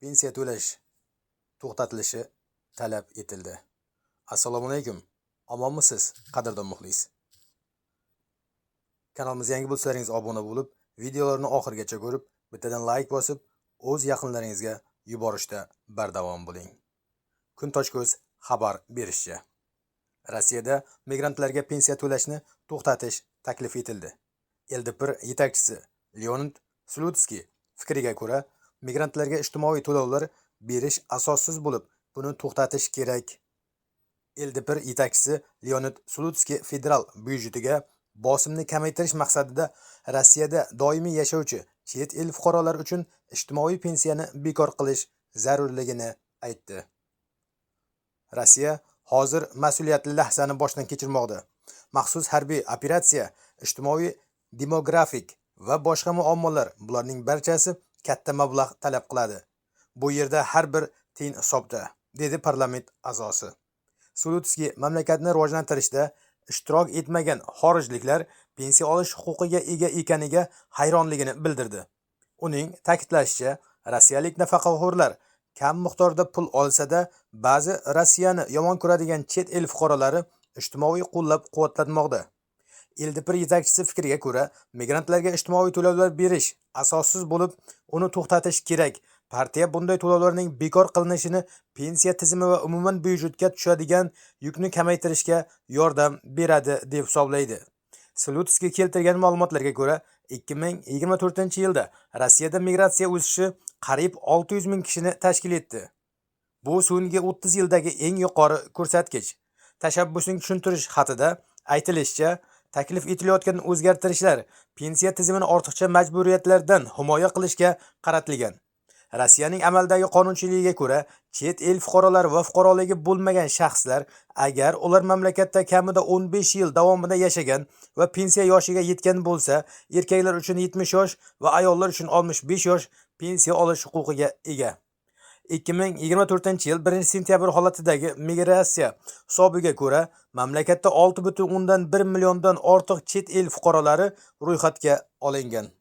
pensiya to'lash to'xtatilishi talab etildi. Assalomu alaykum. Omonmisiz, qadrdon muxlis? Kanalimizga yangi bo'lsalaringiz obuna bo'lib, videolarni oxirigacha ko'rib, bittadan like bosib, o'z yaqinlaringizga yuborishda bardavom bo'ling. Kuntoshko'z xabar berishicha, Rossiyada migrantlarga pensiya to'lashni to'xtatish taklif etildi. LDP yetakchisi Leonid Slutsky fikriga ko'ra, migrantlarga ijtimoiy to'lovlar berish asossiz bo'lib, buni to'xtatish kerak. LDP yetakchisi Leonid Slutsky federal byudjetiga bosimni kamaytirish maqsadida Rossiyada doimiy yashovchi chet el fuqarolari uchun ijtimoiy pensiyani bekor qilish zarurligini aytdi. Rossiya hozir mas'uliyatli lahzani boshdan kechirmoqda. Maxsus harbiy operatsiya, ijtimoiy, demografik va boshqa muammolar, bularning barchasi katta mablag' talab qiladi. Bu yerda har bir tiyin hisobda, dedi parlament a'zosi. Slutsky mamlakatni rivojlantirishda ishtirok etmagan xorijliklar pensiya olish huquqiga ega ekaniga hayronligini bildirdi. Uning ta'kidlashicha, rossiyalik nafaqaxo'rlar kam miqdorda pul olsa-da, ba'zi Rossiyani yomon ko'radigan chet el fuqarolari ijtimoiy qo'llab-quvvatlanmoqda. LDP yetakchisi fikriga ko'ra, migrantlarga ijtimoiy to'lovlar berish asossiz bo'lib, uni to'xtatish kerak. Partiya bunday to'lovlarning bekor qilinishini pensiya tizimi va umuman byudjetga tushadigan yukni kamaytirishga yordam beradi deb hisoblaydi. Slutsky keltirgan ma'lumotlarga ko'ra, 2024-yilda Rossiyada migratsiya o'sishi qariyb 600 ming kishini tashkil etdi. Bu so'nggi 30 yildagi eng yuqori ko'rsatkich. Tashabbusning tushuntirish xatida aytilishicha, taklif etilayotgan o'zgartirishlar pensiya tizimini ortiqcha majburiyatlardan himoya qilishga qaratilgan. Rossiyaning amaldagi qonunchiligiga ko'ra, chet el fuqarolari va fuqaroligi bo'lmagan shaxslar, agar ular mamlakatda kamida 15 yil davomida yashagan va pensiya yoshiga yetgan bo'lsa, erkaklar uchun 70 yosh va ayollar uchun 65 yosh pensiya olish huquqiga ega. 2024-yil 1-sentyabr holatidagi migratsiya hisobiga ko'ra, mamlakatda 6,1 milliondan ortiq chet el fuqarolari ro'yxatga olingan.